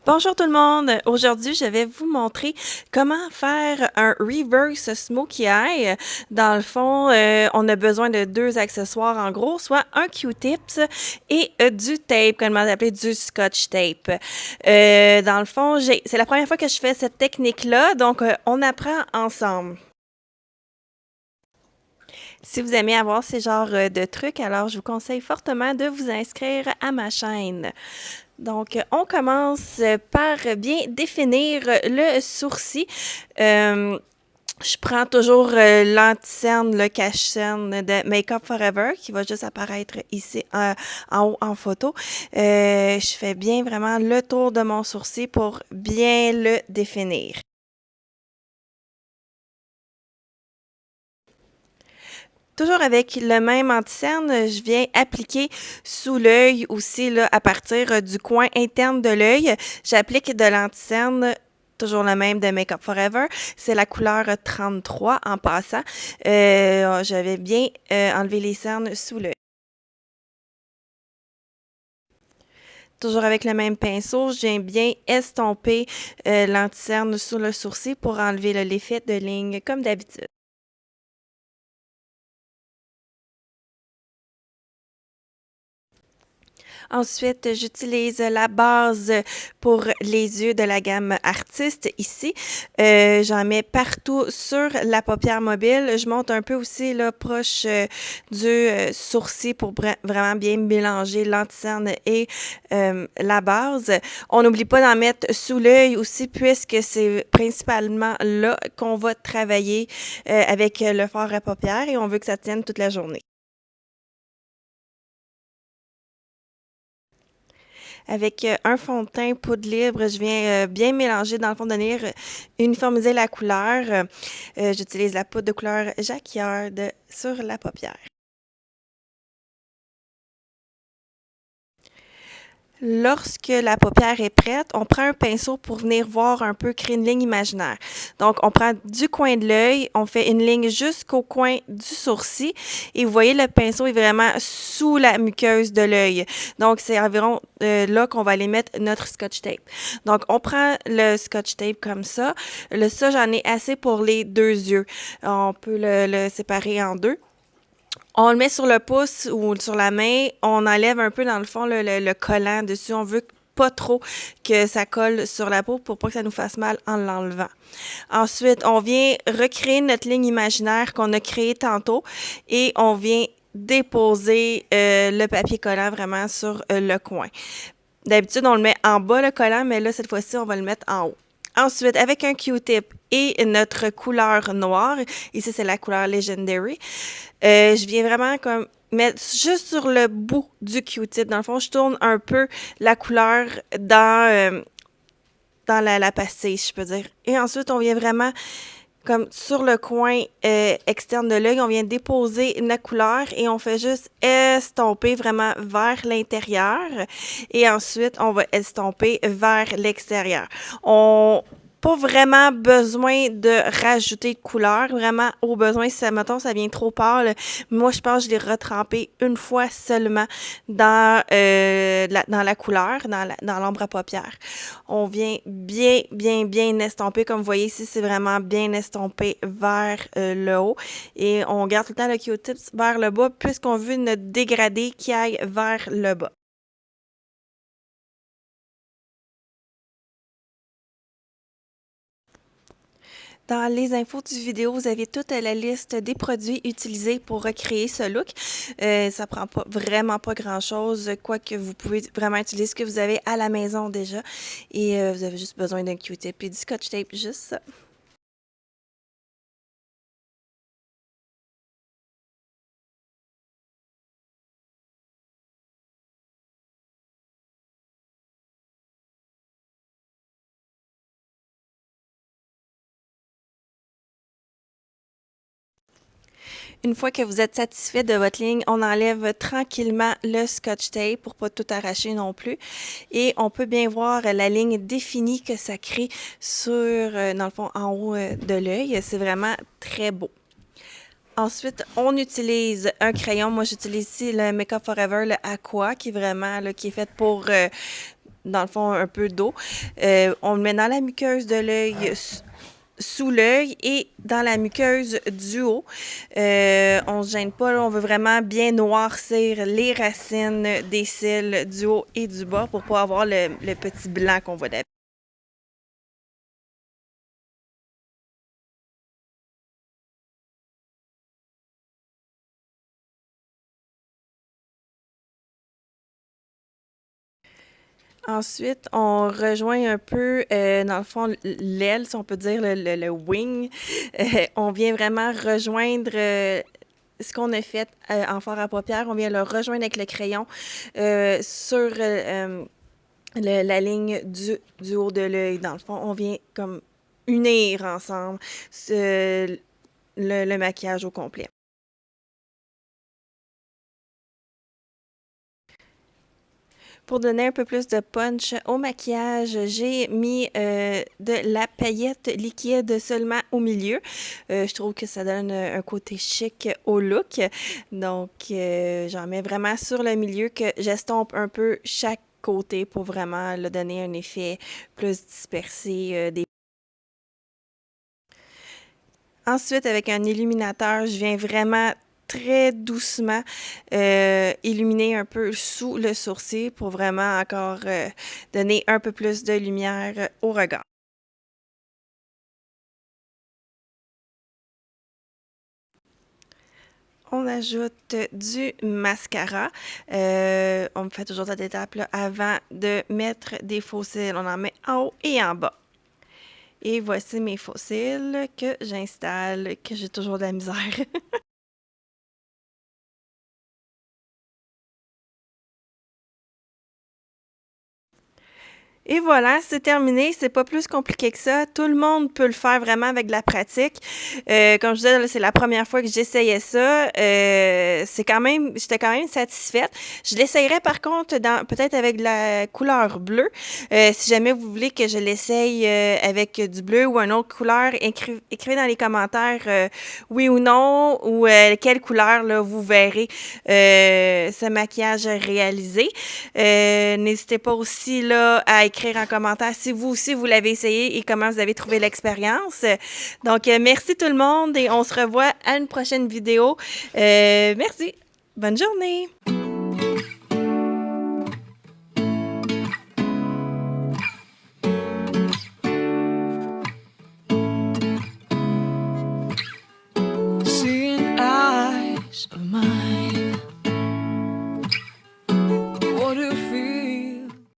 Bonjour tout le monde! Aujourd'hui, je vais vous montrer comment faire un reverse smokey eye. Dans le fond, on a besoin de deux accessoires en gros, soit un Q-tips et du tape, comme on appelé du scotch tape. Dans le fond, c'est la première fois que je fais cette technique-là, donc on apprend ensemble. Si vous aimez avoir ces genres de trucs, alors je vous conseille fortement de vous inscrire à ma chaîne. Donc, on commence par bien définir le sourcil. Euh, je prends toujours l'anti-cerne, le cache-cerne de Make Up Forever qui va juste apparaître ici en haut en photo. Je fais bien vraiment le tour de mon sourcil pour bien le définir. Toujours avec le même anti-cerne, je viens appliquer sous l'œil aussi là, à partir du coin interne de l'œil. J'applique de l'anti-cerne toujours le même de Make Up Forever. C'est la couleur 33 en passant. J'avais bien enlevé les cernes sous l'œil. Toujours avec le même pinceau, je viens bien estomper l'anti-cerne sur le sourcil pour enlever l'effet de ligne comme d'habitude. Ensuite, j'utilise la base pour les yeux de la gamme Artiste ici. J'en mets partout sur la paupière mobile. Je monte un peu aussi là, proche du sourcil pour vraiment bien mélanger l'anticerne et la base. On n'oublie pas d'en mettre sous l'œil aussi puisque c'est principalement là qu'on va travailler avec le fard à paupières et on veut que ça tienne toute la journée. Avec un fond de teint poudre libre, je viens bien mélanger dans le fond de venir uniformiser la couleur. J'utilise la poudre de couleur Jacquard sur la paupière. Lorsque la paupière est prête, on prend un pinceau pour venir voir un peu, créer une ligne imaginaire. Donc, on prend du coin de l'œil, on fait une ligne jusqu'au coin du sourcil et vous voyez, le pinceau est vraiment sous la muqueuse de l'œil. Donc, c'est environ là qu'on va aller mettre notre scotch tape. Donc, on prend le scotch tape comme ça. Ça, j'en ai assez pour les deux yeux. On peut le séparer en deux. On le met sur le pouce ou sur la main. On enlève un peu, dans le fond, le collant dessus. On veut pas trop que ça colle sur la peau pour pas que ça nous fasse mal en l'enlevant. Ensuite, on vient recréer notre ligne imaginaire qu'on a créée tantôt et on vient déposer le papier collant vraiment sur le coin. D'habitude, on le met en bas le collant, mais là, cette fois-ci, on va le mettre en haut. Ensuite, avec un Q-tip et notre couleur noire, ici c'est la couleur Legendary, je viens vraiment comme mettre juste sur le bout du Q-tip. Dans le fond, je tourne un peu la couleur dans la pastille, si je peux dire. Et ensuite, on vient vraiment comme sur le coin externe de l'œil, on vient déposer la couleur et on fait juste estomper vraiment vers l'intérieur et ensuite on va estomper vers l'extérieur. On pas vraiment besoin de rajouter de couleur, vraiment au besoin si ça mettons ça vient trop pâle. Moi je pense que je l'ai retrempé une fois seulement dans la couleur, dans l'ombre à paupières. On vient bien estomper. Comme vous voyez ici, c'est vraiment bien estompé vers le haut. Et on garde tout le temps le Q-tips vers le bas puisqu'on veut notre dégradé qui aille vers le bas. Dans les infos du vidéo, vous avez toute la liste des produits utilisés pour recréer ce look. Ça prend pas vraiment pas grand-chose, quoique vous pouvez vraiment utiliser ce que vous avez à la maison déjà. Et vous avez juste besoin d'un Q-tip et du scotch tape, juste ça. Une fois que vous êtes satisfait de votre ligne, on enlève tranquillement le scotch tape pour pas tout arracher non plus. Et on peut bien voir la ligne définie que ça crée sur, dans le fond, en haut de l'œil. C'est vraiment très beau. Ensuite, on utilise un crayon. Moi, j'utilise ici le Make Up Forever, le Aqua, qui est vraiment, là, qui est fait pour dans le fond, un peu d'eau. On le met dans la muqueuse de l'œil, sous l'œil et dans la muqueuse du haut. On se gêne pas, là, on veut vraiment bien noircir les racines des cils du haut et du bas pour pas avoir le petit blanc qu'on voit d'habitude. Ensuite, on rejoint un peu, dans le fond, l'aile, si on peut dire, le wing. On vient vraiment rejoindre ce qu'on a fait en fard à paupières. On vient le rejoindre avec le crayon sur la ligne du haut de l'œil. Dans le fond, on vient comme unir ensemble le maquillage au complet. Pour donner un peu plus de punch au maquillage, j'ai mis de la paillette liquide seulement au milieu. Je trouve que ça donne un côté chic au look. Donc, j'en mets vraiment sur le milieu que j'estompe un peu chaque côté pour vraiment le donner un effet plus dispersé des. Ensuite, avec un illuminateur, je viens vraiment très doucement illuminer un peu sous le sourcil pour vraiment encore donner un peu plus de lumière au regard. On ajoute du mascara. On fait toujours cette étape-là avant de mettre des faux cils. On en met en haut et en bas. Et voici mes faux cils que j'installe, que j'ai toujours de la misère. Et voilà, c'est terminé. C'est pas plus compliqué que ça. Tout le monde peut le faire vraiment avec de la pratique. Comme je disais, là, c'est la première fois que j'essayais ça. J'étais quand même satisfaite. Je l'essayerais par contre peut-être avec de la couleur bleue. Si jamais vous voulez que je l'essaye avec du bleu ou une autre couleur, écrivez dans les commentaires oui ou non ou quelle couleur là, vous verrez ce maquillage réalisé. N'hésitez pas aussi là à écrire en commentaire si vous aussi vous l'avez essayé et comment vous avez trouvé l'expérience. Donc, merci tout le monde et on se revoit à une prochaine vidéo. Merci. Bonne journée.